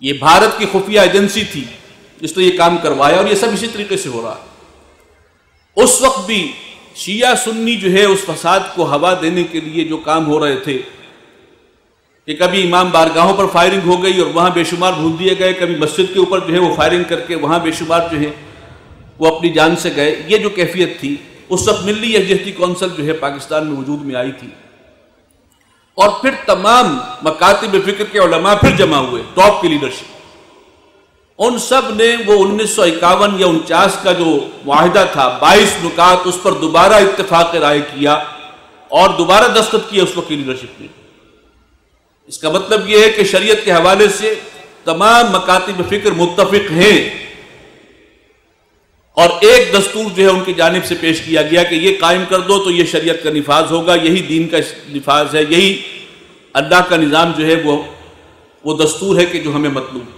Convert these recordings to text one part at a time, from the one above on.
یہ بھارت کی خفیہ ایجنسی تھی جس نے یہ کام کروایا، اور یہ سب اسی طریقے سے ہو رہا ہے۔ اس وقت بھی شیعہ سنی جو ہے اس فساد کو ہوا دینے کے لیے جو کام ہو رہے تھے کہ کبھی امام بارگاہوں پر فائرنگ ہو گئی اور وہاں بے شمار بھون دیے گئے، کبھی مسجد کے اوپر جو ہے وہ فائرنگ کر کے وہاں بے شمار جو ہے وہ اپنی جان سے گئے، یہ جو کیفیت تھی اس وقت ملی یکجہتی کونسل جو ہے پاکستان میں وجود میں آئی تھی، اور پھر تمام مکاتب فکر کے علماء پھر جمع ہوئے، ٹاپ کی لیڈرشپ، ان سب نے وہ 1951 یا 49 کا جو معاہدہ تھا 22 نکات اس پر دوبارہ اتفاق رائے کیا اور دوبارہ دستخط کیا اس وقت کی لیڈرشپ نے۔ اس کا مطلب یہ ہے کہ شریعت کے حوالے سے تمام مکاتب فکر متفق ہیں، اور ایک دستور جو ہے ان کی جانب سے پیش کیا گیا کہ یہ قائم کر دو تو یہ شریعت کا نفاذ ہوگا، یہی دین کا نفاذ ہے، یہی اللہ کا نظام جو ہے وہ دستور ہے کہ جو ہمیں مطلوب ہے۔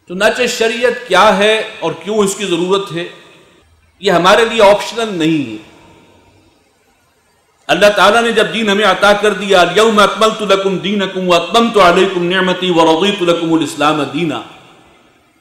چنانچہ شریعت کیا ہے اور کیوں اس کی ضرورت ہے، یہ ہمارے لیے آپشنل نہیں ہے۔ اللہ تعالیٰ نے جب دین ہمیں عطا کر دیا، اليوم اکملت لکم دینکم واتممت علیکم نعمتی ورضیت لکم الاسلام دینا،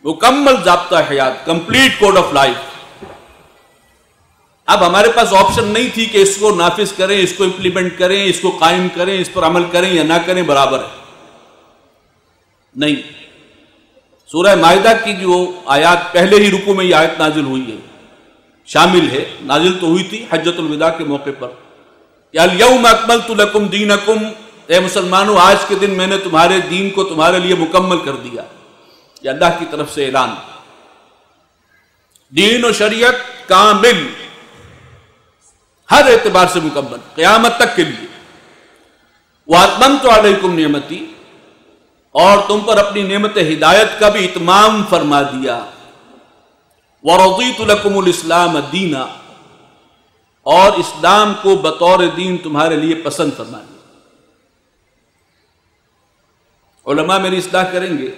مکمل ضابطہ حیات، کمپلیٹ کوڈ آف لائف۔ اب ہمارے پاس آپشن نہیں تھی کہ اس کو نافذ کریں، اس کو امپلیمنٹ کریں، اس کو قائم کریں، اس پر عمل کریں یا نہ کریں برابر ہے، نہیں۔ سورہ مائدہ کی جو آیات پہلے ہی رکوع میں یہ آیت نازل ہوئی ہے، شامل ہے، نازل تو ہوئی تھی حجۃ الوداع کے موقع پر کہ الیوم اکملت لکم دینکم، اے مسلمانوں آج کے دن میں نے تمہارے دین کو تمہارے لیے مکمل کر دیا، یہ اللہ کی طرف سے اعلان۔ دین و شریعت کامل، ہر اعتبار سے مکمل، قیامت تک کے لیے۔ واتممت علیکم نعمتی، اور تم پر اپنی نعمت ہدایت کا بھی اتمام فرما دیا۔ ورضیت لکم الاسلام دینا، اور اسلام کو بطور دین تمہارے لیے پسند فرما دیا۔ علماء میری اصلاح کریں گے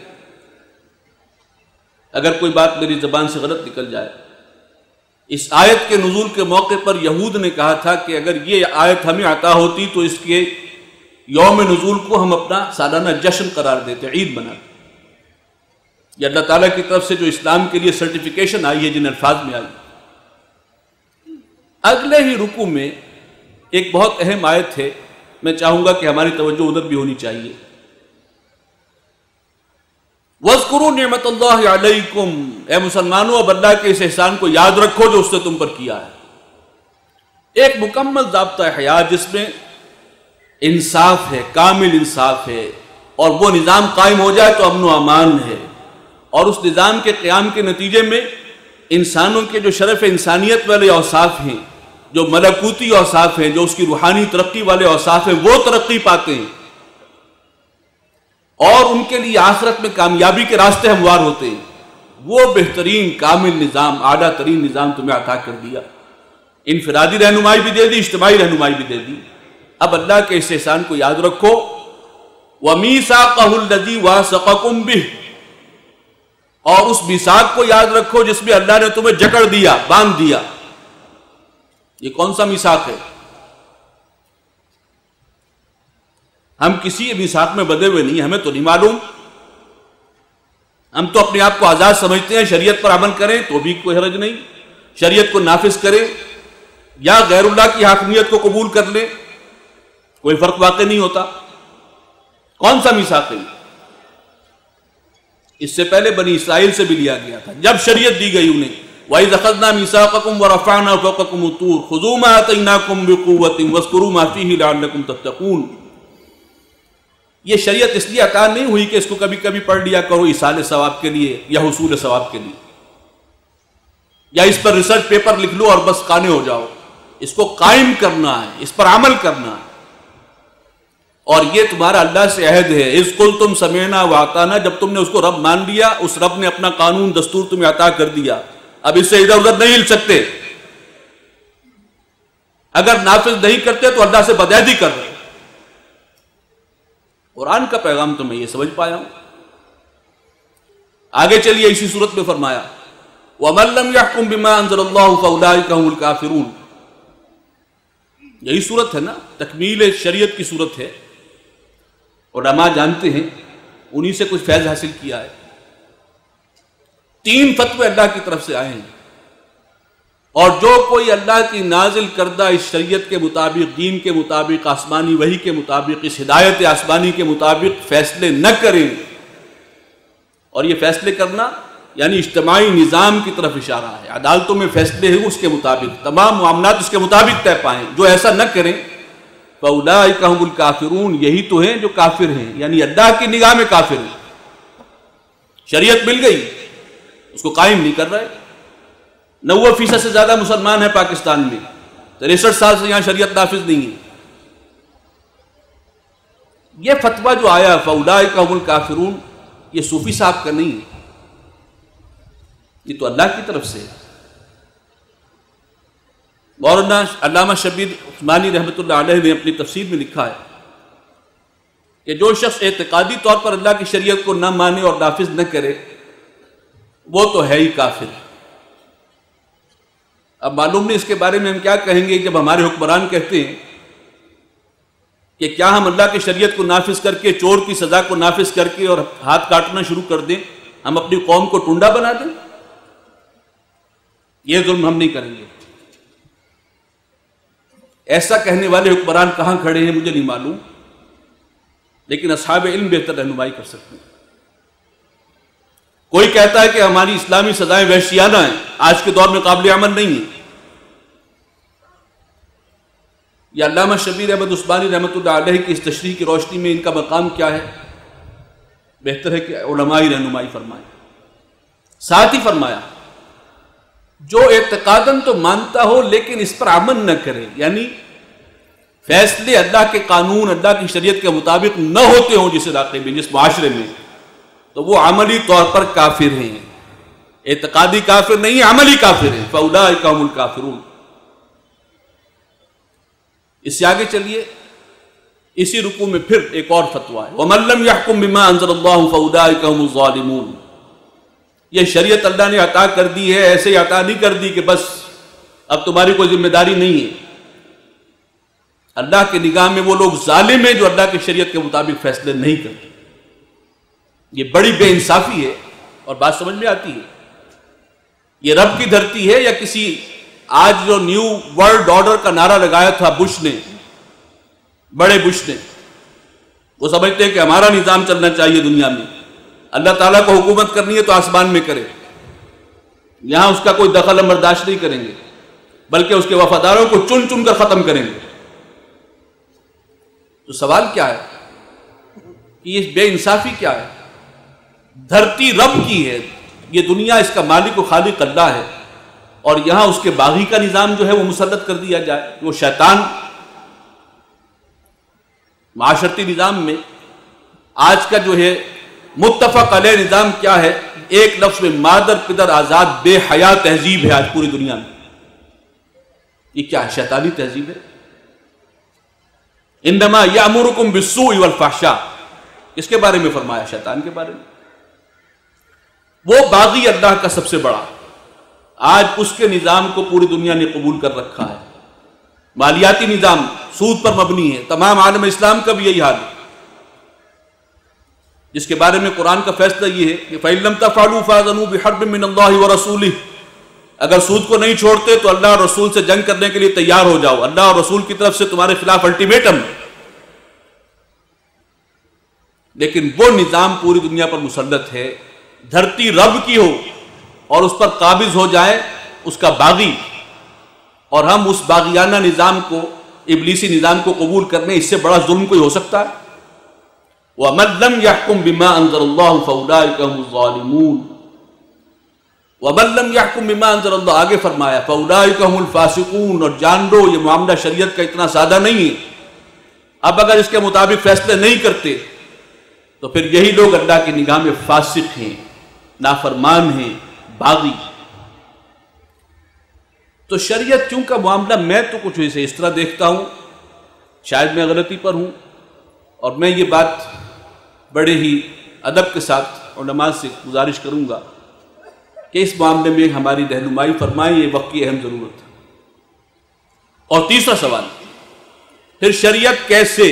اگر کوئی بات میری زبان سے غلط نکل جائے۔ اس آیت کے نزول کے موقع پر یہود نے کہا تھا کہ اگر یہ آیت ہمیں عطا ہوتی تو اس کے یوم نزول کو ہم اپنا سالانہ جشن قرار دیتے، عید بناتے۔ یہ اللہ تعالیٰ کی طرف سے جو اسلام کے لیے سرٹیفیکیشن آئی ہے جن الفاظ میں آئی۔ اگلے ہی رکوع میں ایک بہت اہم آیت ہے، میں چاہوں گا کہ ہماری توجہ ادھر بھی ہونی چاہیے۔ وَاذْكُرُوا نِعْمَةَ اللَّهِ عَلَيْكُمْ، اے مسلمانوں اب اللہ کے اس احسان کو یاد رکھو جو اس نے تم پر کیا ہے۔ ایک مکمل ضابطہ حیات جس میں انصاف ہے، کامل انصاف ہے، اور وہ نظام قائم ہو جائے تو امن و امان ہے، اور اس نظام کے قیام کے نتیجے میں انسانوں کے جو شرف انسانیت والے اوصاف ہیں، جو ملکوتی اوصاف ہیں، جو اس کی روحانی ترقی والے اوصاف ہیں، وہ ترقی پاتے ہیں، اور ان کے لیے آخرت میں کامیابی کے راستے ہموار ہوتے ہیں۔ وہ بہترین کامل نظام، اعلیٰ ترین نظام تمہیں عطا کر دیا، انفرادی رہنمائی بھی دے دی، اجتماعی رہنمائی بھی دے دی۔ اب اللہ کے اس احسان کو یاد رکھو۔ وَمِيثَاقَهُ الَّذِي وَاثَقَكُم بِهِ، اور اس میثاق کو یاد رکھو جس میں اللہ نے تمہیں جکڑ دیا، باندھ دیا۔ یہ کون سا میثاق ہے؟ ہم کسی میثاق میں بدے ہوئے نہیں، ہمیں تو نہیں معلوم، ہم تو اپنے آپ کو آزاد سمجھتے ہیں۔ شریعت پر عمل کریں تو بھی کوئی حرج نہیں، شریعت کو نافذ کریں یا غیر اللہ کی حاکمیت کو قبول کر لیں، کوئی فرق واقع نہیں ہوتا۔ کون سا میثاق ہے؟ اس سے پہلے بنی اسرائیل سے بھی لیا گیا تھا، جب شریعت دی گئی انہیں، وَإِذْ أَخَذْنَا مِيثَاقَكُمْ وَرَفَعْنَا فَوْقَكُمُ الطُّورَ خُذُوا مَا آتَيْنَاكُمْ بِقُوَّةٍ وَاذْكُرُوا مَا فِيهِ لَعَلَّكُمْ تَتَّقُونَ۔ یہ شریعت اس لیے عطا نہیں ہوئی کہ اس کو کبھی کبھی پڑھ لیا کرو ایصال ثواب کے لیے یا حصول ثواب کے لیے، یا اس پر ریسرچ پیپر لکھ لو اور بس قانے ہو جاؤ۔ اس کو قائم کرنا ہے، اس پر عمل کرنا ہے، اور یہ تمہارا اللہ سے عہد ہے۔ اذ قلتم سمعنا واطعنا، جب تم نے اس کو رب مان لیا، اس رب نے اپنا قانون دستور تمہیں عطا کر دیا، اب اس سے ادھر ادھر نہیں ہل سکتے۔ اگر نافذ نہیں کرتے تو اللہ سے بدعہدی کر رہے۔ قرآن کا پیغام تو میں یہ سمجھ پایا ہوں۔ آگے چلیے اسی صورت میں فرمایا وَمَن لَّمْ يَحْكُم بِمَا أَنزَلَ اللَّهُ فَأُولَٰئِكَ هُمُ الْكَافِرُونَ۔ یہی صورت ہے نا، تکمیل شریعت کی صورت ہے۔ علماء جانتے ہیں انہی سے کچھ فیض حاصل کیا ہے. 3 فتوے اللہ کی طرف سے آئے ہیں، اور جو کوئی اللہ کی نازل کردہ اس شریعت کے مطابق، دین کے مطابق، آسمانی وحی کے مطابق، اس ہدایت آسمانی کے مطابق فیصلے نہ کریں، اور یہ فیصلے کرنا یعنی اجتماعی نظام کی طرف اشارہ ہے. عدالتوں میں فیصلے ہیں اس کے مطابق، تمام معاملات اس کے مطابق طے پائیں. جو ایسا نہ کریں فَأُولَٰئِكَ هُمُ الْكَافِرُونَ، یہی تو ہیں جو کافر ہیں، یعنی اللہ کی نگاہ میں کافر ہیں. شریعت مل گئی، اس کو قائم نہیں کر رہے. 90% سے زیادہ مسلمان ہیں پاکستان میں، 63 سال سے یہاں شریعت نافذ نہیں ہے. یہ فتویٰ جو آیا فَأُولَٰئِكَ هُمُ الْكَافِرُونَ، یہ صوفی صاحب کا نہیں ہے، یہ تو اللہ کی طرف سے ہے. مولانا علامہ شبیر عثمانی رحمۃ اللہ علیہ نے اپنی تفسیر میں لکھا ہے کہ جو شخص اعتقادی طور پر اللہ کی شریعت کو نہ مانے اور نافذ نہ کرے وہ تو ہے ہی کافر. اب معلوم نہیں اس کے بارے میں ہم کیا کہیں گے جب ہمارے حکمران کہتے ہیں کہ کیا ہم اللہ کی شریعت کو نافذ کر کے، چور کی سزا کو نافذ کر کے اور ہاتھ کاٹنا شروع کر دیں، ہم اپنی قوم کو ٹنڈا بنا دیں؟ یہ ظلم ہم نہیں کریں گے. ایسا کہنے والے حکمران کہاں کھڑے ہیں مجھے نہیں معلوم، لیکن اصحاب علم بہتر رہنمائی کر سکتے ہیں. کوئی کہتا ہے کہ ہماری اسلامی سزائیں وحشیانہ ہیں، آج کے دور میں قابل عمل نہیں ہیں. یا علامہ شبیر احمد عثمانی رحمۃ اللہ علیہ کی اس تشریح کی روشنی میں ان کا مقام کیا ہے؟ بہتر ہے کہ علماء رہنمائی فرمائیں. ساتھ ہی فرمایا جو اعتقاداً تو مانتا ہو لیکن اس پر عمل نہ کرے، یعنی فیصلے اللہ کے قانون، اللہ کی شریعت کے مطابق نہ ہوتے ہوں جس علاقے میں، جس معاشرے میں، تو وہ عملی طور پر کافر ہیں. اعتقادی کافر نہیں، عملی کافر ہیں. فَأُولَٰئِكَ هُمُ الْكَافِرُونَ. اس سے آگے چلیے، اسی رکوع میں پھر ایک اور فتویٰ ہے وَمَن لَّمْ يَحْكُم بِمَا أَنزَلَ اللَّهُ فَأُولَٰئِكَ هُمُ الظَّالِمُونَ. یہ شریعت اللہ نے عطا کر دی ہے، ایسے ہی عطا نہیں کر دی کہ بس اب تمہاری کوئی ذمہ داری نہیں ہے. اللہ کی نگاہ میں وہ لوگ ظالم ہیں جو اللہ کی شریعت کے مطابق فیصلے نہیں کرتے. یہ بڑی بے انصافی ہے، اور بات سمجھ میں آتی ہے. یہ رب کی دھرتی ہے یا کسی آج جو نیو ورلڈ آرڈر کا نعرہ لگایا تھا بش نے، بڑے بش نے، وہ سمجھتے ہیں کہ ہمارا نظام چلنا چاہیے دنیا میں، اللہ تعالیٰ کو حکومت کرنی ہے تو آسمان میں کرے، یہاں اس کا کوئی دخل ہم برداشت نہیں کریں گے، بلکہ اس کے وفاداروں کو چن چن کر ختم کریں گے. تو سوال کیا ہے کہ یہ بے انصافی کیا ہے؟ دھرتی رب کی ہے، یہ دنیا اس کا مالک و خالق اللہ ہے، اور یہاں اس کے باغی کا نظام جو ہے وہ مسلط کر دیا جائے. وہ شیطان معاشرتی نظام میں آج کا جو ہے متفق علیہ نظام کیا ہے؟ ایک لفظ میں مادر پدر آزاد بے حیا تہذیب ہے آج پوری دنیا میں. یہ کیا ہے؟ شیطانی تہذیب ہے. انما یامرکم بالسوء والفحشاء، اس کے بارے میں فرمایا، شیطان کے بارے میں. وہ باغی اللہ کا سب سے بڑا، آج اس کے نظام کو پوری دنیا نے قبول کر رکھا ہے. مالیاتی نظام سود پر مبنی ہے، تمام عالم اسلام کا بھی یہی حال ہے، جس کے بارے میں قرآن کا فیصلہ یہ ہے کہ فَإِن لَّمْ تَفْعَلُوا فَأْذَنُوا بِحَرْبٍ مِّنَ اللَّهِ وَرَسُولِهِ. اگر سود کو نہیں چھوڑتے تو اللہ اور رسول سے جنگ کرنے کے لیے تیار ہو جاؤ، اللہ اور رسول کی طرف سے تمہارے خلاف الٹیمیٹم. لیکن وہ نظام پوری دنیا پر مسلط ہے، دھرتی رب کی ہو اور اس پر قابض ہو جائے اس کا باغی، اور ہم اس باغیانہ نظام کو، ابلیسی نظام کو قبول کرنے، اس سے بڑا ظلم کوئی ہو سکتا ہے؟ وَمَن لَّمْ يَحْكُم بِمَا أَنزَلَ اللَّهُ فَأُولَٰئِكَ هُمُ الظَّالِمُونَ. وَمَن لَّمْ يَحْكُم بِمَا أَنزَلَ اللَّهُ، آگے فرمایا فَأُولَٰئِكَ هُمُ الْفَاسِقُونَ. اور جان لو یہ معاملہ شریعت کا اتنا سادہ نہیں ہے. اب اگر اس کے مطابق فیصلے نہیں کرتے تو پھر یہی لوگ اللہ کی نگاہ میں فاسق ہیں، نافرمان ہیں، باغی. تو شریعت کیوں کا معاملہ میں تو کچھ اسے اس طرح دیکھتا ہوں، شاید میں غلطی پر ہوں، اور میں یہ بات بڑے ہی ادب کے ساتھ علماء سے گزارش کروں گا کہ اس معاملے میں ہماری رہنمائی فرمائیں، یہ وقت کی اہم ضرورت ہے. اور تیسرا سوال، پھر شریعت کیسے